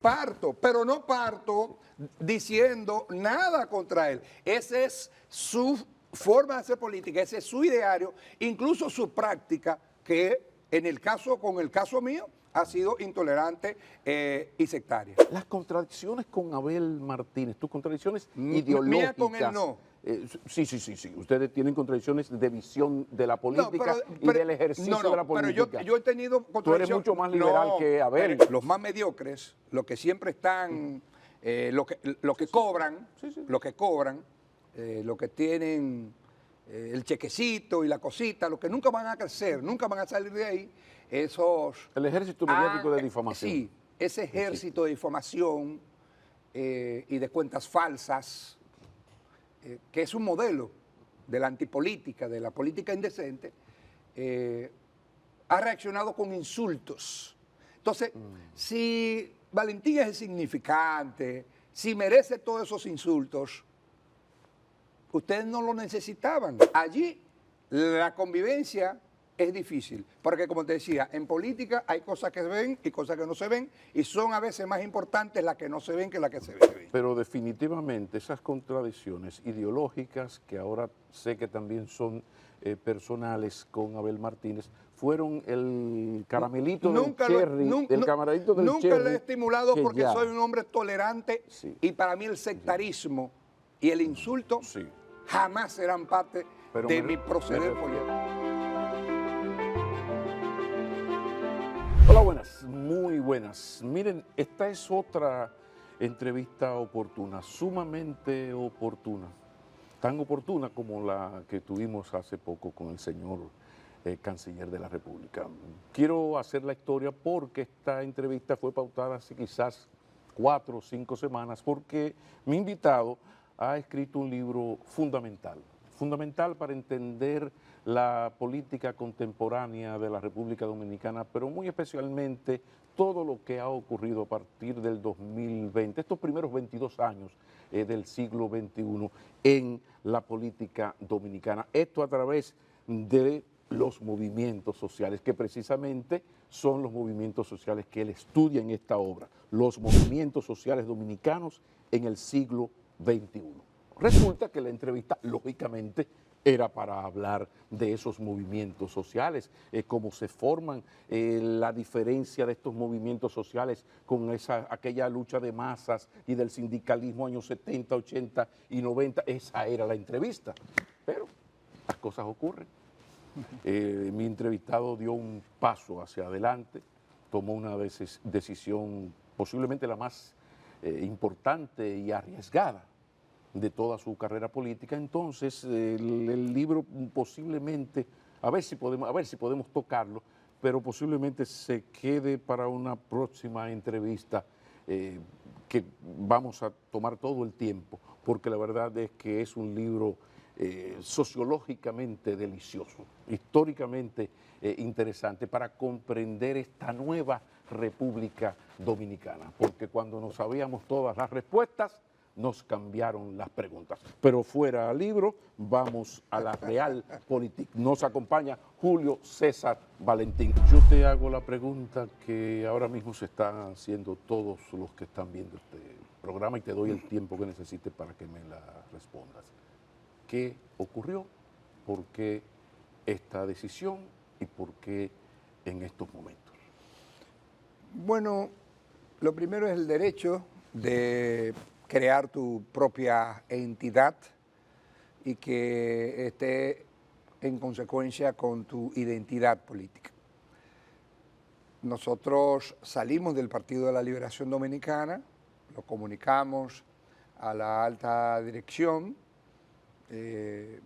Parto, pero no parto diciendo nada contra él. Esa es su forma de hacer política, ese es su ideario, incluso su práctica, que en el caso, con el caso mío, ha sido intolerante y sectaria. Las contradicciones con Abel Martínez, tus contradicciones Mía ideológicas. con él no. Sí. Ustedes tienen contradicciones de visión de la política y del ejercicio de la política. Pero yo he tenido contradicciones. Tú eres mucho más liberal que Abel. Los más mediocres, los que siempre están, lo que cobran, lo que tienen el chequecito y la cosita, los que nunca van a crecer, nunca van a salir de ahí, esos... El ejército mediático de difamación. Sí, ese ejército de difamación y de cuentas falsas, que es un modelo de la antipolítica, de la política indecente, ha reaccionado con insultos. Entonces, si Valentín es insignificante, si merece todos esos insultos, ustedes no lo necesitaban. Allí la convivencia es difícil, porque como te decía, en política hay cosas que se ven y cosas que no se ven, y son a veces más importantes las que no se ven que las que se ven. Pero definitivamente esas contradicciones ideológicas, que ahora sé que también son personales con Abel Martínez, fueron el caramelito del cherry, el camaradito del cherry. Nunca lo he estimulado porque soy un hombre tolerante, y para mí el sectarismo y el insulto jamás serán parte de mi proceder político. Hola, buenas, muy buenas. Miren, esta es otra entrevista oportuna, sumamente oportuna, tan oportuna como la que tuvimos hace poco con el señor canciller de la República. Quiero hacer la historia porque esta entrevista fue pautada hace quizás 4 o 5 semanas, porque mi invitado ha escrito un libro fundamental para entender la política contemporánea de la República Dominicana, pero muy especialmente todo lo que ha ocurrido a partir del 2020, estos primeros 22 años del siglo XXI en la política dominicana. Esto a través de los movimientos sociales, que precisamente son los movimientos sociales que él estudia en esta obra, los movimientos sociales dominicanos en el siglo XXI. Resulta que la entrevista, lógicamente, era para hablar de esos movimientos sociales, cómo se forman, la diferencia de estos movimientos sociales con aquella lucha de masas y del sindicalismo años 70, 80 y 90. Esa era la entrevista. Pero las cosas ocurren. Mi entrevistado dio un paso hacia adelante, tomó una decisión posiblemente la más importante y arriesgada de toda su carrera política. Entonces el libro posiblemente, a ver si podemos tocarlo, pero posiblemente se quede para una próxima entrevista que vamos a tomar todo el tiempo, porque la verdad es que es un libro sociológicamente delicioso, históricamente interesante para comprender esta nueva República Dominicana, porque cuando no sabíamos todas las respuestas, nos cambiaron las preguntas. Pero fuera del libro, vamos a la real política. Nos acompaña Julio César Valentín. Yo te hago la pregunta que ahora mismo se están haciendo todos los que están viendo este programa, y te doy el tiempo que necesites para que me la respondas. ¿Qué ocurrió? ¿Por qué esta decisión? ¿Y por qué en estos momentos? Bueno, lo primero es el derecho de crear tu propia entidad y que esté en consecuencia con tu identidad política. Nosotros salimos del Partido de la Liberación Dominicana, lo comunicamos a la alta dirección en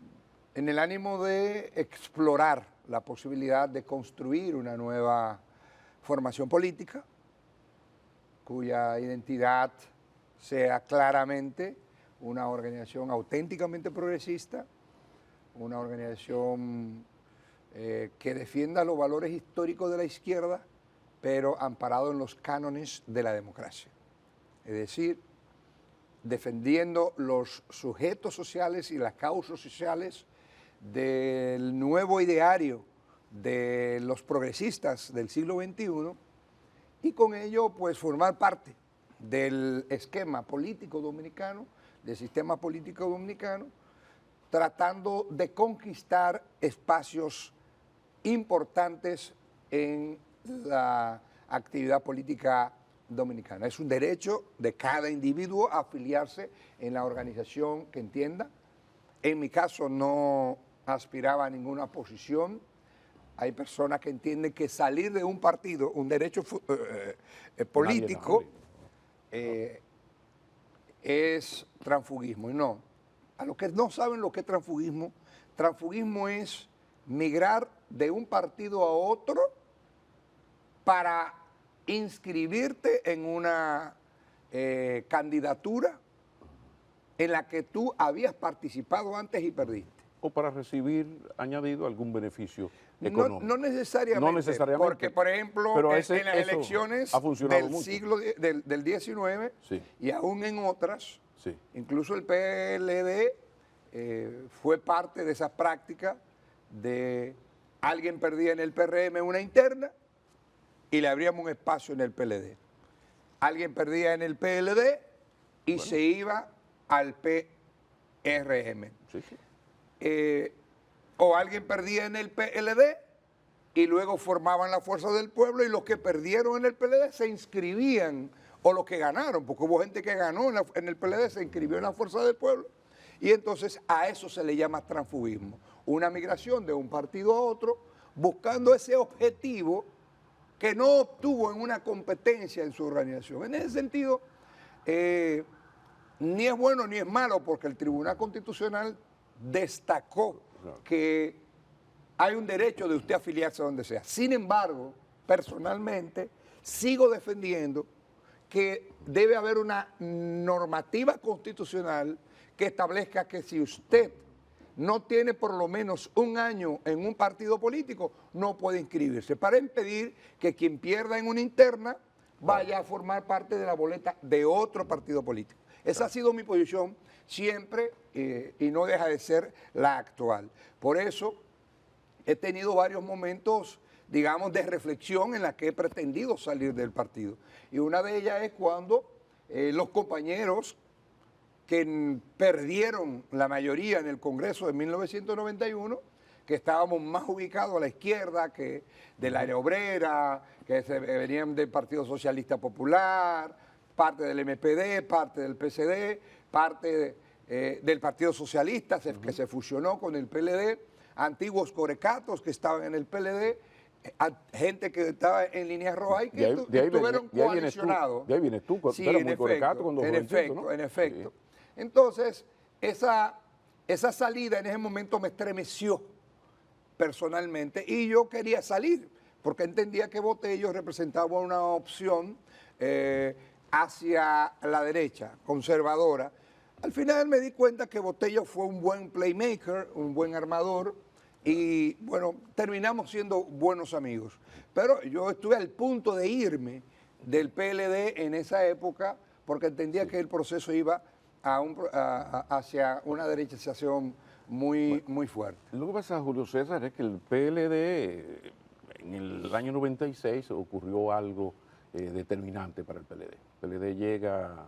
el ánimo de explorar la posibilidad de construir una nueva formación política cuya identidad sea claramente una organización auténticamente progresista, una organización que defienda los valores históricos de la izquierda, pero amparado en los cánones de la democracia. Es decir, defendiendo los sujetos sociales y las causas sociales del nuevo ideario de los progresistas del siglo XXI, y con ello pues formar parte del esquema político dominicano, del sistema político dominicano, tratando de conquistar espacios importantes en la actividad política dominicana. Es un derecho de cada individuo a afiliarse en la organización que entienda. En mi caso no aspiraba a ninguna posición. Hay personas que entienden que salir de un partido, un derecho político, es transfugismo. Y no, a los que no saben lo que es transfugismo, transfugismo es migrar de un partido a otro para inscribirte en una candidatura en la que tú habías participado antes y perdiste. O para recibir añadido algún beneficio económico. No necesariamente, no necesariamente. Porque, por ejemplo, en las elecciones del 19 sí. y aún en otras, sí. incluso el PLD fue parte de esa práctica de alguien perdía en el PRM una interna y le abríamos un espacio en el PLD. Alguien perdía en el PLD y se iba al PRM. Sí, sí. O alguien perdía en el PLD y luego formaban la Fuerza del Pueblo y los que perdieron en el PLD se inscribían, o los que ganaron, porque hubo gente que ganó en el PLD, se inscribió en la Fuerza del Pueblo, y entonces a eso se le llama transfugismo, una migración de un partido a otro buscando ese objetivo que no obtuvo en una competencia en su organización. En ese sentido, ni es bueno ni es malo, porque el Tribunal Constitucional destacó que hay un derecho de usted afiliarse a donde sea. Sin embargo, personalmente, sigo defendiendo que debe haber una normativa constitucional que establezca que si usted no tiene por lo menos un año en un partido político, no puede inscribirse, para impedir que quien pierda en una interna vaya a formar parte de la boleta de otro partido político. Esa ha sido mi posición siempre y no deja de ser la actual. Por eso he tenido varios momentos, digamos, de reflexión en la que he pretendido salir del partido. Y una de ellas es cuando los compañeros que perdieron la mayoría en el Congreso de 1991, que estábamos más ubicados a la izquierda que del área obrera, que venían del Partido Socialista Popular, parte del MPD, parte del PCD, parte del Partido Socialista, que se fusionó con el PLD, antiguos corecatos que estaban en el PLD, gente que estaba en Línea Roja y que estuvieron coalicionados. De ahí vienes tú, sí, en efecto, en efecto. Sí. Entonces, esa salida en ese momento me estremeció personalmente y yo quería salir porque entendía que Botello representaba una opción hacia la derecha, conservadora. Al final me di cuenta que Botello fue un buen playmaker, un buen armador y, bueno, terminamos siendo buenos amigos. Pero yo estuve al punto de irme del PLD en esa época porque entendía que el proceso iba hacia una derechización muy fuerte. Lo que pasa, Julio César, es que el PLD, en el año 96 ocurrió algo determinante para el PLD. El PLD llega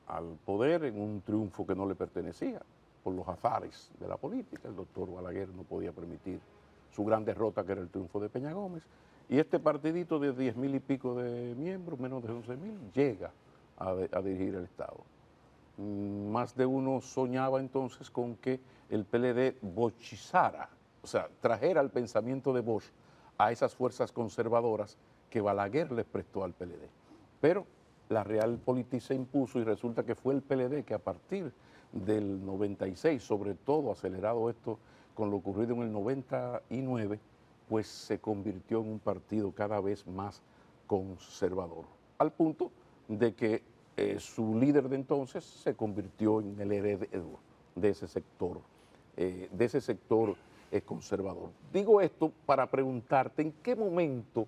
al poder en un triunfo que no le pertenecía, por los azares de la política. El doctor Balaguer no podía permitir su gran derrota, que era el triunfo de Peña Gómez, y este partidito de 10,000 y pico de miembros, menos de 11,000, llega a dirigir el Estado. Más de uno soñaba entonces con que el PLD bochizara, o sea, trajera al pensamiento de Bosch a esas fuerzas conservadoras que Balaguer les prestó al PLD. Pero la Realpolitik se impuso y resulta que fue el PLD que a partir del 96, sobre todo acelerado esto con lo ocurrido en el 99, pues se convirtió en un partido cada vez más conservador, al punto de que su líder de entonces se convirtió en el heredero de ese sector conservador. Digo esto para preguntarte en qué momento,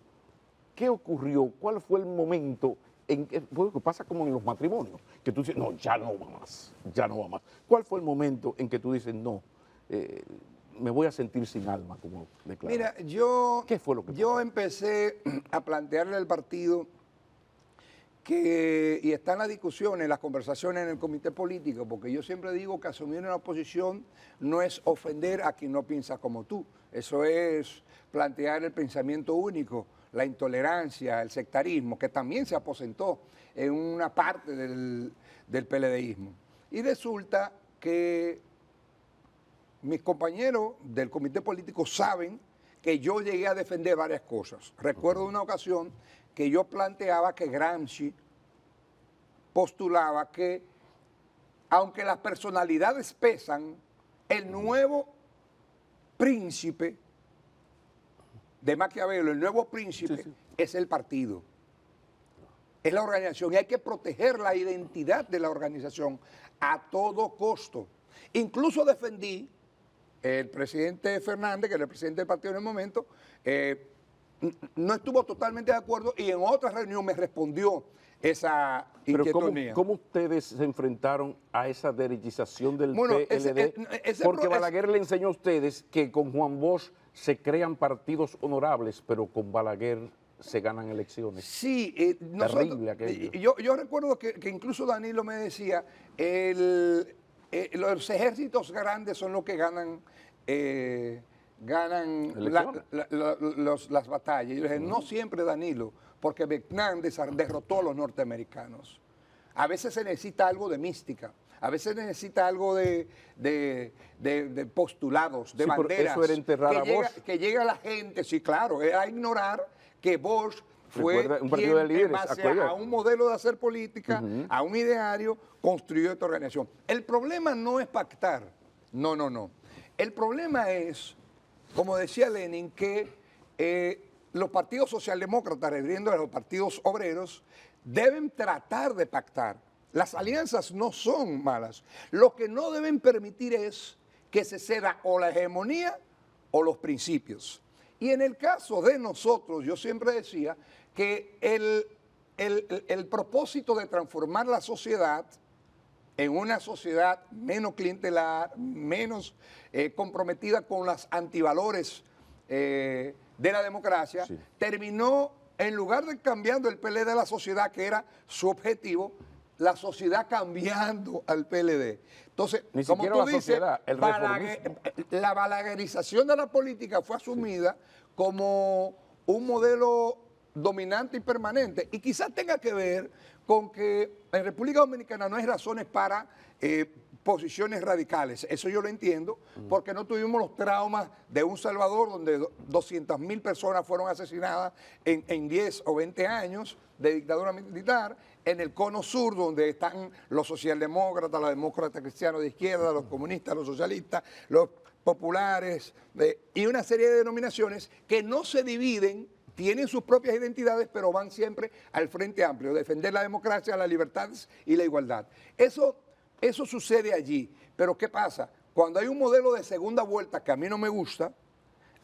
qué ocurrió, cuál fue el momento en que, porque pasa como en los matrimonios, que tú dices, no, ya no va más, ya no va más. ¿Cuál fue el momento en que tú dices, no, me voy a sentir sin alma, como declaró? Mira, ¿Qué fue lo que pasó? Yo empecé a plantearle al partido y está en la discusión, en las conversaciones en el comité político, porque yo siempre digo que asumir una posición no es ofender a quien no piensa como tú, eso es plantear el pensamiento único, la intolerancia, el sectarismo, que también se aposentó en una parte del PLDismo. Y resulta que mis compañeros del comité político saben que yo llegué a defender varias cosas. Recuerdo una ocasión que yo planteaba que Gramsci postulaba que, aunque las personalidades pesan, el nuevo príncipe de Maquiavelo, el nuevo príncipe, es el partido, es la organización, y hay que proteger la identidad de la organización a todo costo. Incluso defendí el presidente Fernández, que era el presidente del partido en el momento, no estuvo totalmente de acuerdo y en otra reunión me respondió esa inquietud mía. ¿Cómo ustedes se enfrentaron a esa derechización del PLD? Porque Balaguer le enseñó a ustedes que con Juan Bosch se crean partidos honorables, pero con Balaguer se ganan elecciones. Sí, terrible aquello. Yo recuerdo que incluso Danilo me decía, los ejércitos grandes son los que ganan las batallas. Y yo dije, no siempre, Danilo, porque Vietnam derrotó a los norteamericanos. A veces se necesita algo de mística, a veces se necesita algo de postulados, de banderas. Eso era enterrar a Bosch. Que llega la gente, sí, claro, a ignorar que Bosch fue un partido de líderes, en base a un modelo de hacer política, a un ideario, construyó esta organización. El problema no es pactar, no. El problema es, como decía Lenin, que los partidos socialdemócratas, refiriendo a los partidos obreros, deben tratar de pactar. Las alianzas no son malas. Lo que no deben permitir es que se ceda o la hegemonía o los principios. Y en el caso de nosotros, yo siempre decía que el propósito de transformar la sociedad en una sociedad menos clientelar, menos comprometida con los antivalores de la democracia, terminó, en lugar de cambiando el PLD de la sociedad, que era su objetivo, la sociedad cambiando al PLD. Entonces, como tú dices, la balaguerización de la política fue asumida como un modelo dominante y permanente. Y quizás tenga que ver con que en República Dominicana no hay razones para posiciones radicales. Eso yo lo entiendo, porque no tuvimos los traumas de un Salvador donde 200.000 personas fueron asesinadas en 10 o 20 años de dictadura militar, en el cono sur donde están los socialdemócratas, los demócratas cristianos de izquierda, los comunistas, los socialistas, los populares y una serie de denominaciones que no se dividen, tienen sus propias identidades, pero van siempre al Frente Amplio, defender la democracia, las libertades y la igualdad. Eso sucede allí, pero ¿qué pasa? Cuando hay un modelo de segunda vuelta que a mí no me gusta,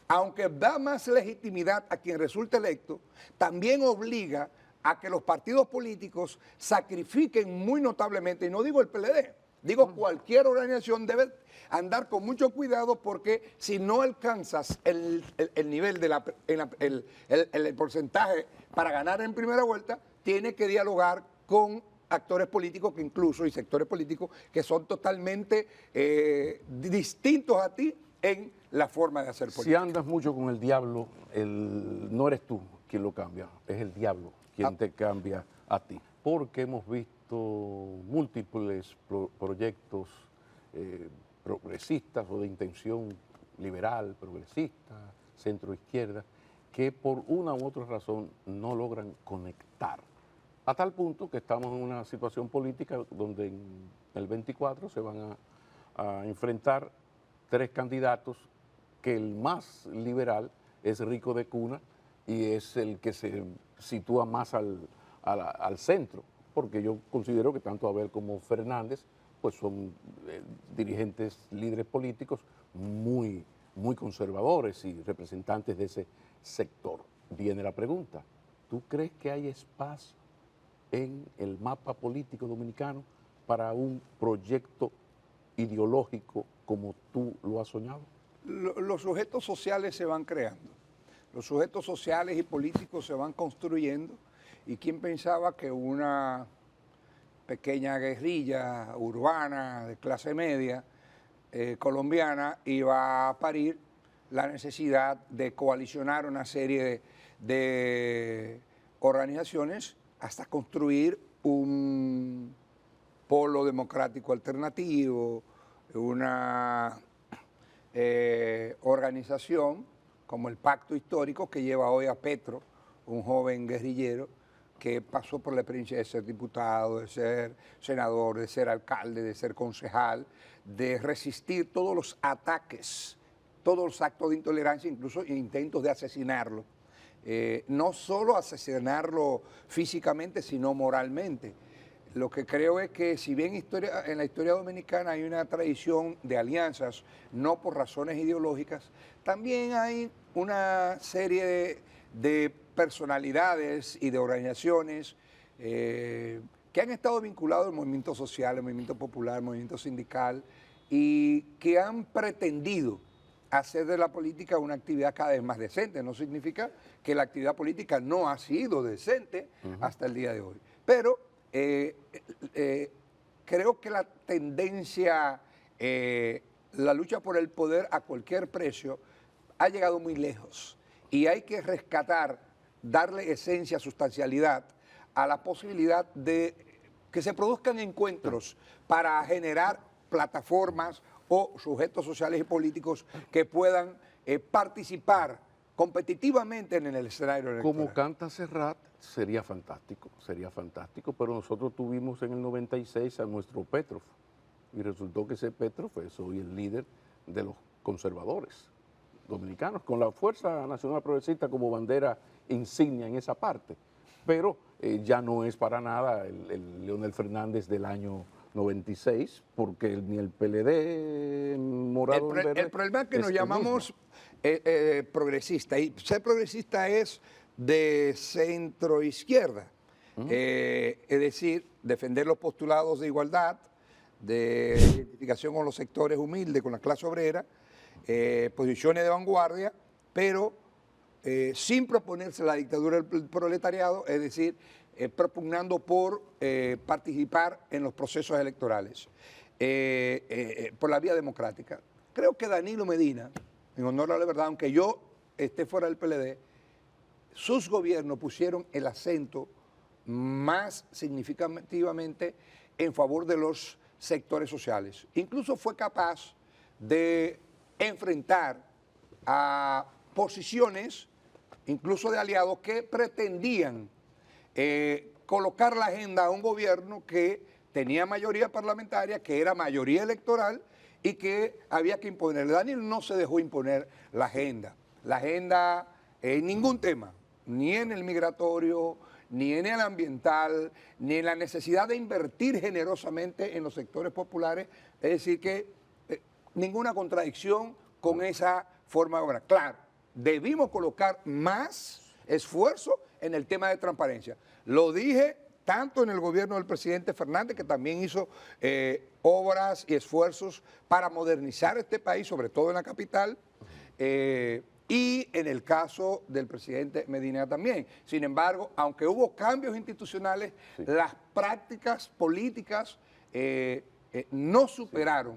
aunque da más legitimidad a quien resulta electo, también obliga a que los partidos políticos sacrifiquen muy notablemente, y no digo el PLD, digo cualquier organización debe andar con mucho cuidado, porque si no alcanzas el nivel el porcentaje para ganar en primera vuelta, tiene que dialogar con actores políticos que incluso, y sectores políticos que son totalmente distintos a ti en la forma de hacer política. Si andas mucho con el diablo, no eres tú quien lo cambia, es el diablo quien te cambia a ti. Porque hemos visto múltiples proyectos progresistas o de intención liberal, progresista, centro-izquierda, que por una u otra razón no logran conectar. A tal punto que estamos en una situación política donde en el 24 se van a enfrentar 3 candidatos, que el más liberal es Rico de Cuna y es el que se sitúa más al centro, porque yo considero que tanto Abel como Fernández pues son dirigentes, líderes políticos muy conservadores y representantes de ese sector. Viene la pregunta, ¿tú crees que hay espacio en el mapa político dominicano para un proyecto ideológico como tú lo has soñado? Los sujetos sociales se van creando, los sujetos sociales y políticos se van construyendo, ¿Y quién pensaba que una pequeña guerrilla urbana de clase media colombiana iba a parir la necesidad de coalicionar una serie de organizaciones hasta construir un polo democrático alternativo, una organización como el Pacto Histórico que lleva hoy a Petro, un joven guerrillero que pasó por la experiencia de ser diputado, de ser senador, de ser alcalde, de ser concejal, de resistir todos los ataques, todos los actos de intolerancia, incluso intentos de asesinarlo. No solo asesinarlo físicamente, sino moralmente. Lo que creo es que si bien en la historia dominicana hay una tradición de alianzas, no por razones ideológicas, también hay una serie de personalidades y de organizaciones que han estado vinculados al movimiento social, al movimiento popular, al movimiento sindical, y que han pretendido hacer de la política una actividad cada vez más decente. No significa que la actividad política no ha sido decente hasta el día de hoy. Pero creo que la tendencia, la lucha por el poder a cualquier precio, ha llegado muy lejos. Y hay que rescatar, darle esencia, sustancialidad a la posibilidad de que se produzcan encuentros para generar plataformas o sujetos sociales y políticos que puedan participar competitivamente en el escenario electoral. Como canta Serrat, sería fantástico, pero nosotros tuvimos en el 96 a nuestro Petroff, y resultó que ese Petroff es hoy el líder de los conservadores dominicanos, con la Fuerza Nacional Progresista como bandera insignia en esa parte, pero ya no es para nada el Leonel Fernández del año 96, porque ni el PLD morado el problema es que nos llamamos progresistas, y ser progresista es de centro izquierda, es decir, defender los postulados de igualdad, de identificación con los sectores humildes, con la clase obrera, posiciones de vanguardia, pero sin proponerse la dictadura del proletariado, es decir, propugnando por participar en los procesos electorales, por la vía democrática. Creo que Danilo Medina, en honor a la verdad, aunque yo esté fuera del PLD, sus gobiernos pusieron el acento más significativamente en favor de los sectores sociales. Incluso fue capaz de enfrentar a posiciones, incluso de aliados, que pretendían colocar la agenda a un gobierno que tenía mayoría parlamentaria, que era mayoría electoral y que había que imponer. Daniel no se dejó imponer la agenda en ningún tema, ni en el migratorio, ni en el ambiental, ni en la necesidad de invertir generosamente en los sectores populares, es decir que ninguna contradicción con esa forma de gobernar. Claro, debimos colocar más esfuerzo en el tema de transparencia. Lo dije tanto en el gobierno del presidente Fernández, que también hizo obras y esfuerzos para modernizar este país, sobre todo en la capital, y en el caso del presidente Medina también. Sin embargo, aunque hubo cambios institucionales, las prácticas políticas no superaron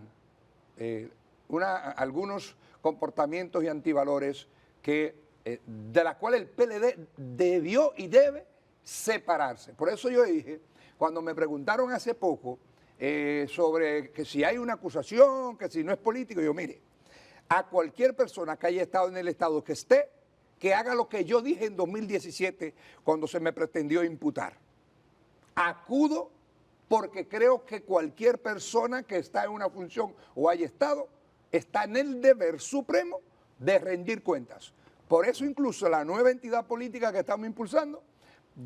algunos comportamientos y antivalores de la cual el PLD debió y debe separarse. Por eso yo dije, cuando me preguntaron hace poco sobre que si hay una acusación, que si no es político, yo mire, a cualquier persona que haya estado en el Estado que esté, que haga lo que yo dije en 2017 cuando se me pretendió imputar. Acudo porque creo que cualquier persona que está en una función o haya estado, está en el deber supremo de rendir cuentas. Por eso incluso la nueva entidad política que estamos impulsando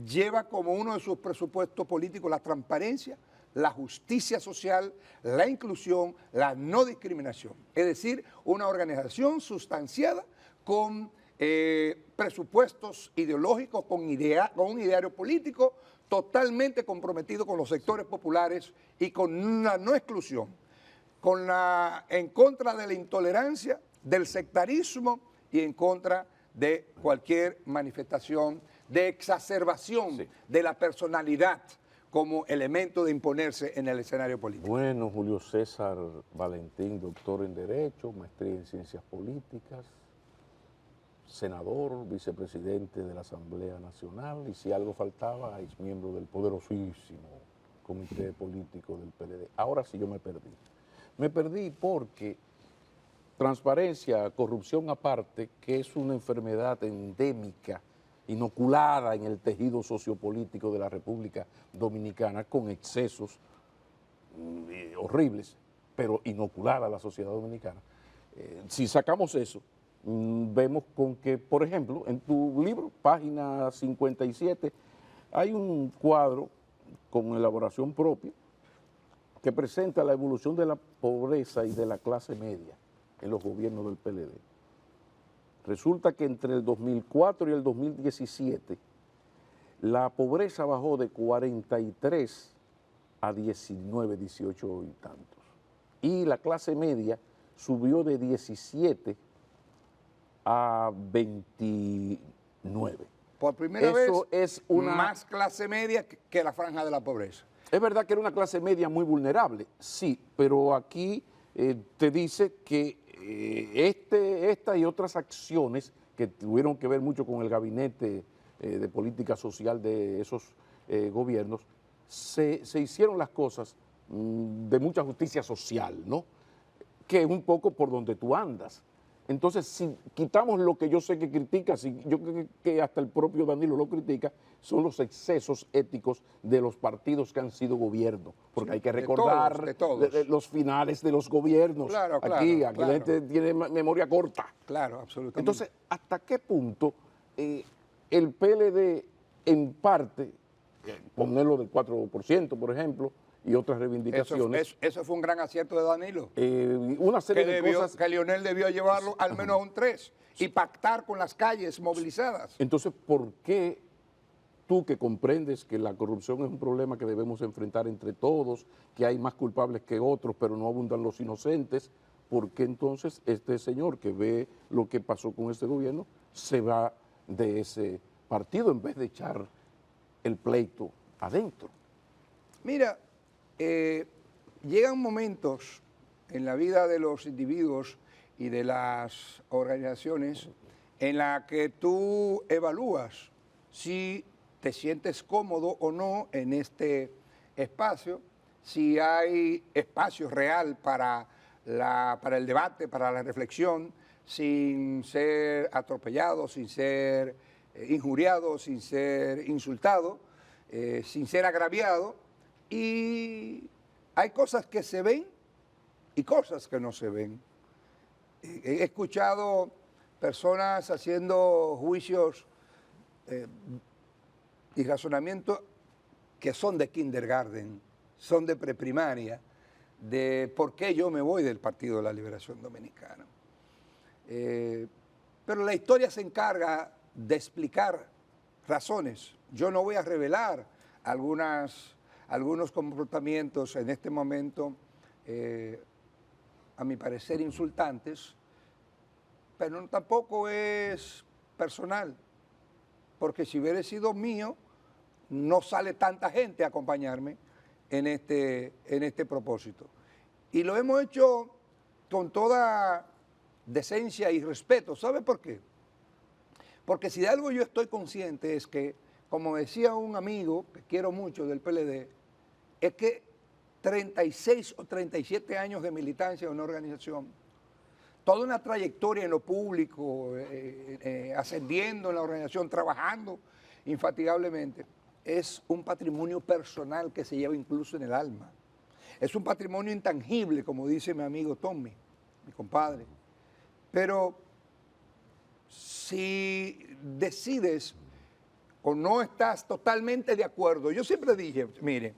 lleva como uno de sus presupuestos políticos la transparencia, la justicia social, la inclusión, la no discriminación. Es decir, una organización sustanciada con presupuestos ideológicos, con un ideario político totalmente comprometido con los sectores populares y con una no exclusión, en contra de la intolerancia, del sectarismo y en contra de cualquier manifestación de exacerbación Sí. de la personalidad como elemento de imponerse en el escenario político. Bueno, Julio César Valentín, doctor en Derecho, maestría en Ciencias Políticas, senador, vicepresidente de la Asamblea Nacional y si algo faltaba, es miembro del poderosísimo Comité Político del PLD. Ahora sí yo me perdí. Me perdí porque transparencia, corrupción aparte, que es una enfermedad endémica, inoculada en el tejido sociopolítico de la República Dominicana con excesos horribles, pero inoculada a la sociedad dominicana. Si sacamos eso, vemos con que, por ejemplo, en tu libro, página 57, hay un cuadro con elaboración propia que presenta la evolución de la pobreza y de la clase media en los gobiernos del PLD. Resulta que entre el 2004 y el 2017 la pobreza bajó de 43 a 19, 18 y tantos. Y la clase media subió de 17 a 29. Por primera Eso vez, es una... más clase media que la franja de la pobreza. Es verdad que era una clase media muy vulnerable, sí, pero aquí te dice que esta y otras acciones que tuvieron que ver mucho con el gabinete de política social de esos gobiernos, se hicieron las cosas de mucha justicia social, ¿no? Que es un poco por donde tú andas. Entonces, si quitamos lo que yo sé que critica, yo creo que hasta el propio Danilo lo critica, son los excesos éticos de los partidos que han sido gobierno. Porque Sí, hay que recordar de todos. los finales de los gobiernos. Claro, aquí claro, la gente tiene memoria corta. Claro, absolutamente. Entonces, ¿hasta qué punto el PLD, en parte, ponerlo del 4%, por ejemplo, y otras reivindicaciones? Eso fue un gran acierto de Danilo. Una serie de cosas. Que Lionel debió llevarlo al menos a un 3 y pactar con las calles movilizadas. Entonces, ¿por qué tú que comprendes que la corrupción es un problema que debemos enfrentar entre todos, que hay más culpables que otros, pero no abundan los inocentes, por qué entonces este señor que ve lo que pasó con este gobierno se va de ese partido en vez de echar el pleito adentro? Mira, llegan momentos en la vida de los individuos y de las organizaciones en la que tú evalúas si te sientes cómodo o no en este espacio, si hay espacio real para el debate, para la reflexión, sin ser atropellado, sin ser injuriado, sin ser insultado, sin ser agraviado. Y hay cosas que se ven y cosas que no se ven. He escuchado personas haciendo juicios y razonamientos que son de kindergarten, son de preprimaria, de por qué yo me voy del Partido de la Liberación Dominicana. Pero la historia se encarga de explicar razones. Yo no voy a revelar algunos comportamientos en este momento, a mi parecer, insultantes, pero tampoco es personal, porque si hubiera sido mío, no sale tanta gente a acompañarme en este propósito. Y lo hemos hecho con toda decencia y respeto. ¿Sabe por qué? Porque si de algo yo estoy consciente es que, como decía un amigo que quiero mucho del PLD, es que 36 o 37 años de militancia en una organización, toda una trayectoria en lo público, ascendiendo en la organización, trabajando infatigablemente, es un patrimonio personal que se lleva incluso en el alma. Es un patrimonio intangible, como dice mi amigo Tommy, mi compadre. Pero si decides o no estás totalmente de acuerdo, yo siempre dije, mire,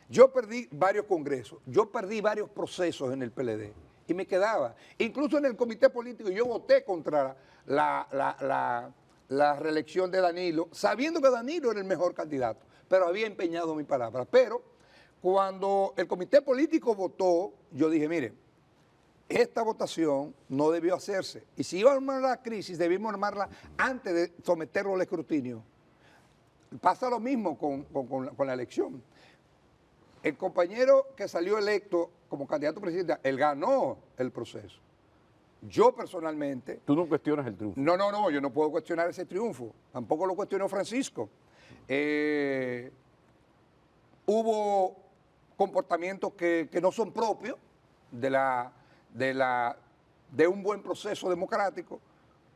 yo perdí varios congresos, yo perdí varios procesos en el PLD y me quedaba. Incluso en el comité político yo voté contra la reelección de Danilo, sabiendo que Danilo era el mejor candidato, pero había empeñado mi palabra. Pero cuando el comité político votó, yo dije, mire, esta votación no debió hacerse. Y si iba a armar la crisis, debimos armarla antes de someterlo al escrutinio. pasa lo mismo con la elección. El compañero que salió electo como candidato a presidente, él ganó el proceso. Yo personalmente... Tú no cuestionas el triunfo. No, yo no puedo cuestionar ese triunfo. Tampoco lo cuestionó Francisco. Hubo comportamientos que no son propios de un buen proceso democrático,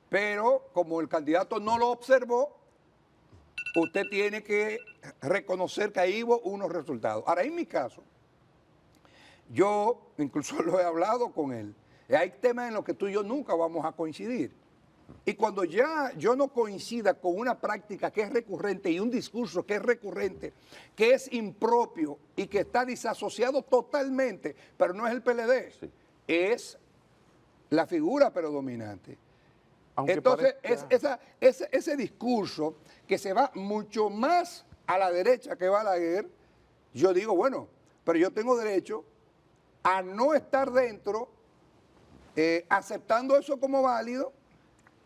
pero como el candidato no lo observó, usted tiene que reconocer que ahí hubo unos resultados. Ahora, en mi caso, yo incluso lo he hablado con él, hay temas en los que tú y yo nunca vamos a coincidir. Y cuando ya yo no coincida con una práctica que es recurrente y un discurso que es recurrente, que es impropio y que está disasociado totalmente, pero no es el PLD, sí, es la figura predominante. Aunque entonces, parezca... ese discurso que se va mucho más a la derecha que Balaguer, yo digo, bueno, pero yo tengo derecho a no estar dentro, aceptando eso como válido,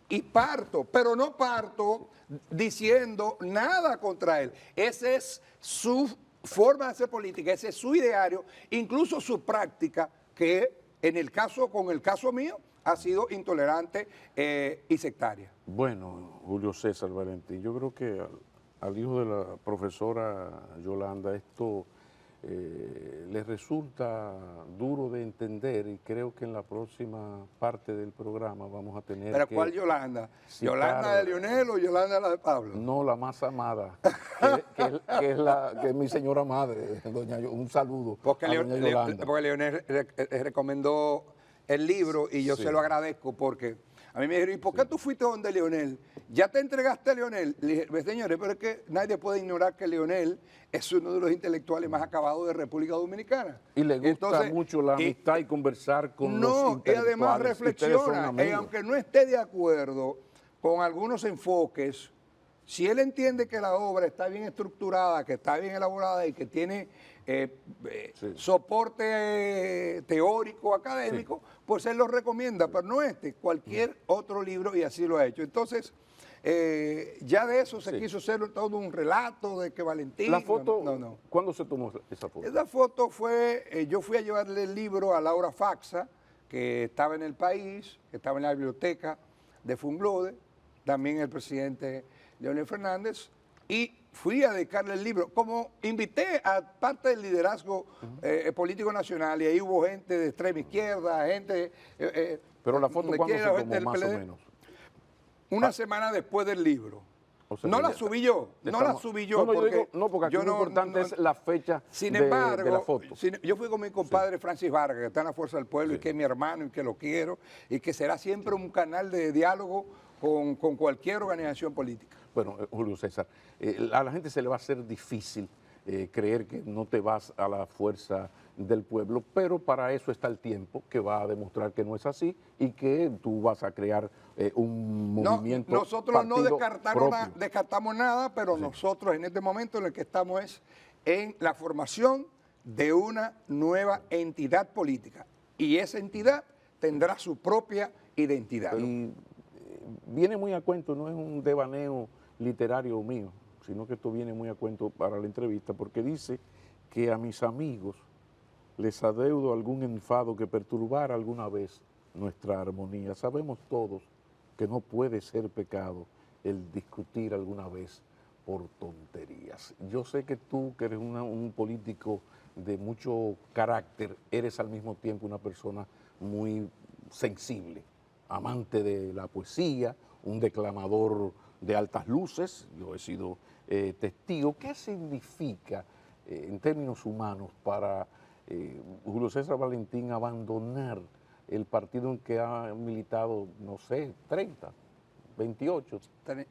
y parto, pero no parto diciendo nada contra él. Esa es su forma de hacer política, ese es su ideario, incluso su práctica, que en el caso, con el caso mío, ha sido intolerante y sectaria. Bueno, Julio César Valentín, yo creo que al hijo de la profesora Yolanda esto les resulta duro de entender, y creo que en la próxima parte del programa vamos a tener ¿Pero cuál Yolanda? ¿Yolanda de Leonel o Yolanda la de Pablo? No, la más amada, que es mi señora madre, doña, un saludo porque a doña Yolanda. Porque Leonel recomendó el libro y yo se lo agradezco, porque a mí me dijeron, ¿y por qué tú fuiste donde Leonel? ¿Ya te entregaste a Leonel? Le dije, pues, señores, pero es que nadie puede ignorar que Leonel es uno de los intelectuales más acabados de República Dominicana. Y le gusta mucho la amistad y conversar con los intelectuales. No, y además reflexiona, aunque no esté de acuerdo con algunos enfoques, si él entiende que la obra está bien estructurada, que está bien elaborada y que tiene soporte teórico, académico, sí, pues él lo recomienda, pero no cualquier otro libro, y así lo ha hecho. Entonces, ya de eso se quiso hacer todo un relato de que Valentín... La foto, ¿cuándo se tomó esa foto? Esa foto fue, yo fui a llevarle el libro a Laura Faxa, que estaba en El País, que estaba en la biblioteca de Funglode, también el presidente Leonel Fernández, y fui a dedicarle el libro. Como invité a parte del liderazgo político nacional, y ahí hubo gente de extrema izquierda, gente... pero la foto, ¿cuándo se tomó más o menos? Una semana después del libro. O sea, no la subí yo, porque aquí lo importante es la fecha de la foto. Yo fui con mi compadre Francis Vargas, que está en la Fuerza del Pueblo, y que es mi hermano y que lo quiero, y que será siempre un canal de diálogo con cualquier organización política. Bueno, Julio César, a la gente se le va a hacer difícil creer que no te vas a la Fuerza del Pueblo, pero para eso está el tiempo que va a demostrar que no es así y que tú vas a crear un movimiento. Nosotros no descartamos nada, pero sí, nosotros en este momento en el que estamos es en la formación de una nueva entidad política, y esa entidad tendrá su propia identidad. Y viene muy a cuento, no es un devaneo literario mío, sino que esto viene muy a cuento para la entrevista, porque dice que a mis amigos les adeudo algún enfado que perturbara alguna vez nuestra armonía. Sabemos todos que no puede ser pecado el discutir alguna vez por tonterías. Yo sé que tú, que eres un político de mucho carácter, eres al mismo tiempo una persona muy sensible, amante de la poesía, un declamador de altas luces. Yo he sido testigo. ¿Qué significa en términos humanos para Julio César Valentín abandonar el partido en que ha militado, no sé, 30, 28?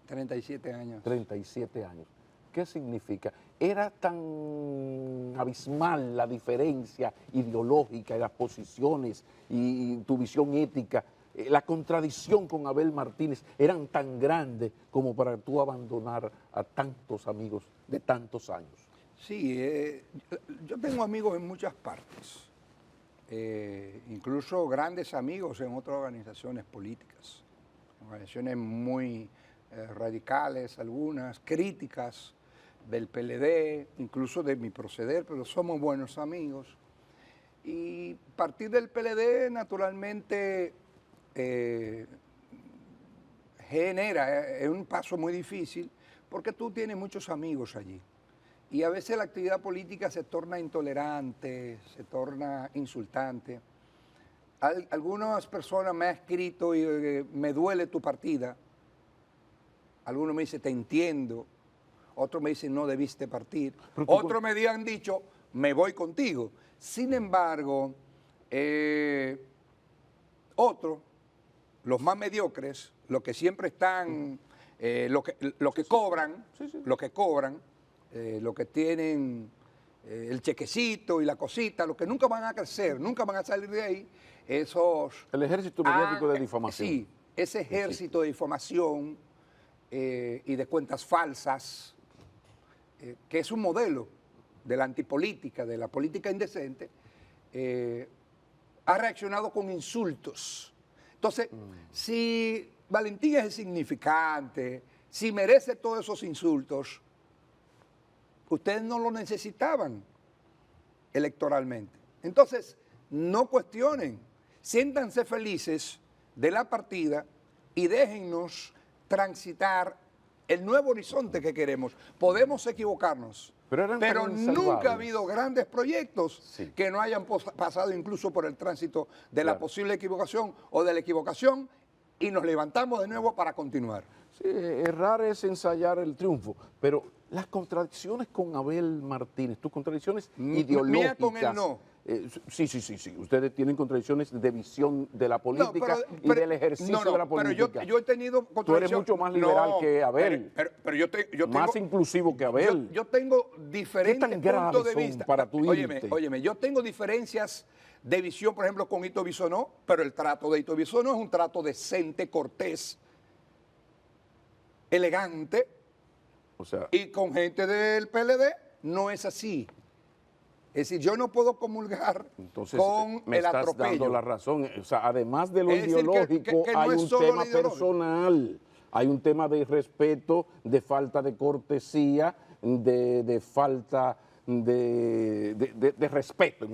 37 años. 37 años. ¿Qué significa? ¿Era tan abismal la diferencia ideológica y las posiciones y tu visión ética, la contradicción con Abel Martínez, eran tan grandes como para tú abandonar a tantos amigos de tantos años? Sí, yo tengo amigos en muchas partes, incluso grandes amigos en otras organizaciones políticas, organizaciones muy radicales, algunas críticas, del PLD, incluso de mi proceder, pero somos buenos amigos. Y partir del PLD, naturalmente, es un paso muy difícil porque tú tienes muchos amigos allí. Y a veces la actividad política se torna intolerante, se torna insultante. Algunas personas me han escrito y me duele tu partida. Algunos me dicen, te entiendo. Otros me dicen, no debiste partir. Otros me han dicho, me voy contigo. Sin embargo, otros, los más mediocres, los que siempre están, los que cobran, los que tienen el chequecito y la cosita, los que nunca van a crecer, nunca van a salir de ahí, esos... El ejército mediático de difamación. Sí, ese ejército de difamación y de cuentas falsas, que es un modelo de la antipolítica, de la política indecente, ha reaccionado con insultos. Entonces, si Valentín es insignificante, si merece todos esos insultos, ustedes no lo necesitaban electoralmente. Entonces, no cuestionen, siéntanse felices de la partida y déjennos transitar el nuevo horizonte que queremos. Podemos equivocarnos, pero nunca ha habido grandes proyectos que no hayan pasado incluso por el tránsito de la posible equivocación o de la equivocación y nos levantamos de nuevo para continuar. Sí, errar es ensayar el triunfo, pero las contradicciones con Abel Martínez, tus contradicciones ideológicas... Mía con él no. Sí. Ustedes tienen contradicciones de visión de la política y del ejercicio de la política. Pero yo he tenido contradicciones. Tú eres mucho más liberal que Abel. Pero yo tengo, más inclusivo que Abel. Yo tengo diferentes puntos de vista. Para tu óyeme, yo tengo diferencias de visión, por ejemplo, con Hito Bisonó, pero el trato de Hito Bisonó es un trato decente, cortés, elegante, y con gente del PLD no es así. Es decir, yo no puedo comulgar con me el estás atropello. dando la razón. O sea, además de lo Es decir, ideológico, que no hay es un solo tema lo ideológico. personal, hay un tema de respeto, de falta de cortesía, de falta de respeto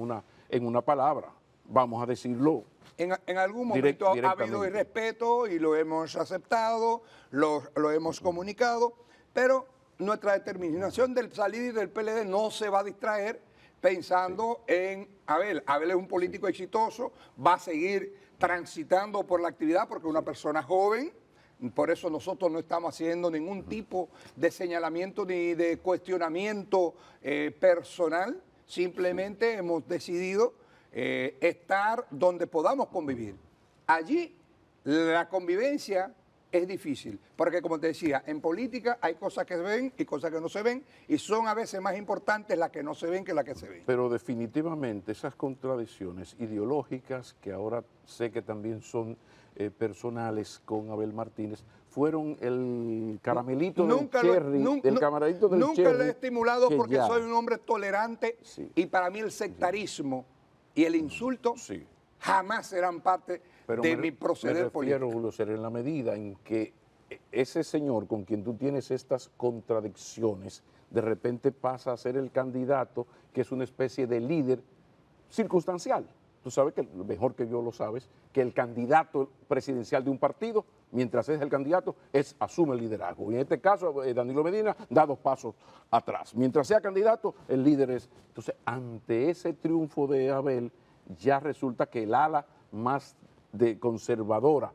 en una palabra, vamos a decirlo. En algún momento ha habido irrespeto y lo hemos aceptado, lo hemos comunicado, pero nuestra determinación del salir del PLD no se va a distraer pensando en Abel. Abel es un político exitoso, va a seguir transitando por la actividad porque es una persona joven, por eso nosotros no estamos haciendo ningún tipo de señalamiento ni de cuestionamiento personal, simplemente hemos decidido estar donde podamos convivir. Allí la convivencia es difícil, porque como te decía, en política hay cosas que se ven y cosas que no se ven, y son a veces más importantes las que no se ven que las que se ven. Pero definitivamente esas contradicciones ideológicas, que ahora sé que también son personales con Abel Martínez, fueron el caramelito del cherry, Nunca lo he estimulado porque soy un hombre tolerante y para mí el sectarismo y el insulto jamás serán parte de mi proceder político. Julio César, en la medida en que ese señor con quien tú tienes estas contradicciones, de repente pasa a ser el candidato, que es una especie de líder circunstancial. Tú sabes que, mejor que yo lo sabes, que el candidato presidencial de un partido, mientras es el candidato, asume el liderazgo. Y en este caso, Danilo Medina da 2 pasos atrás. Mientras sea candidato, el líder es... Entonces, ante ese triunfo de Abel, ya resulta que el ala más conservadora,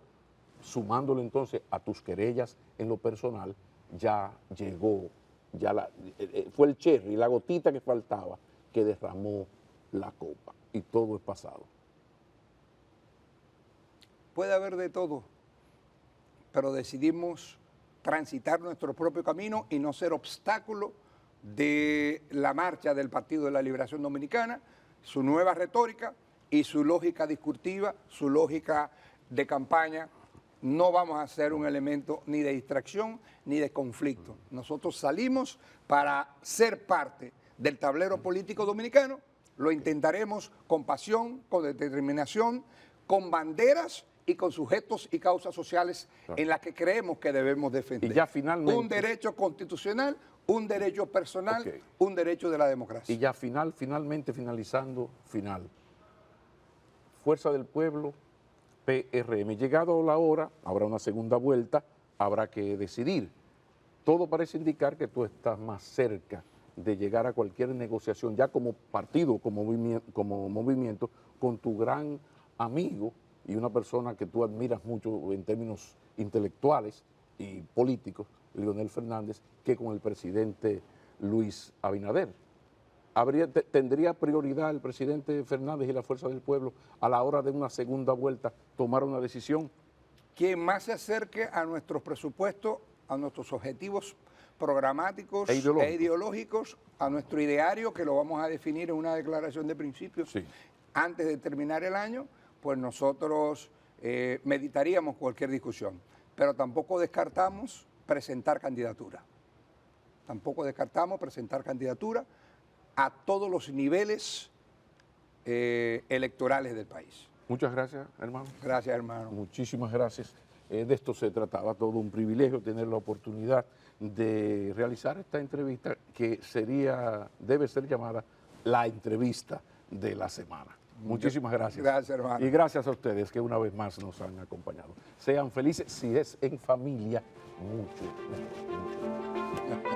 sumándolo entonces a tus querellas en lo personal, ya llegó, fue el cherry, la gotita que faltaba, que derramó la copa. Y todo es pasado. Puede haber de todo, pero decidimos transitar nuestro propio camino y no ser obstáculo de la marcha del Partido de la Liberación Dominicana, su nueva retórica y su lógica discursiva, su lógica de campaña. No vamos a ser un elemento ni de distracción ni de conflicto. Nosotros salimos para ser parte del tablero político dominicano. Lo intentaremos con pasión, con determinación, con banderas y con sujetos y causas sociales Claro. en las que creemos que debemos defender. Y ya finalmente- Un derecho constitucional, un derecho personal, Ok. un derecho de la democracia. Y ya finalmente, finalizando, Fuerza del Pueblo, PRM. Llegado la hora, habrá una segunda vuelta, habrá que decidir. Todo parece indicar que tú estás más cerca de llegar a cualquier negociación, ya como partido, como movimiento, con tu gran amigo y una persona que tú admiras mucho en términos intelectuales y políticos, Leonel Fernández, que con el presidente Luis Abinader. ¿Tendría prioridad el presidente Fernández y la Fuerza del Pueblo a la hora de una segunda vuelta tomar una decisión? Quien más se acerque a nuestros presupuestos, a nuestros objetivos programáticos E ideológicos. e ideológicos, a nuestro ideario, que lo vamos a definir en una declaración de principios Sí. antes de terminar el año, pues nosotros meditaríamos cualquier discusión. Pero tampoco descartamos presentar candidatura. Tampoco descartamos presentar candidatura a todos los niveles electorales del país. Muchas gracias, hermano. Gracias, hermano. Muchísimas gracias. De esto se trataba, todo un privilegio tener la oportunidad de realizar esta entrevista que debe ser llamada la entrevista de la semana. Muchísimas gracias. Gracias, hermano. Y gracias a ustedes que una vez más nos han acompañado. Sean felices, si es en familia, mucho mejor.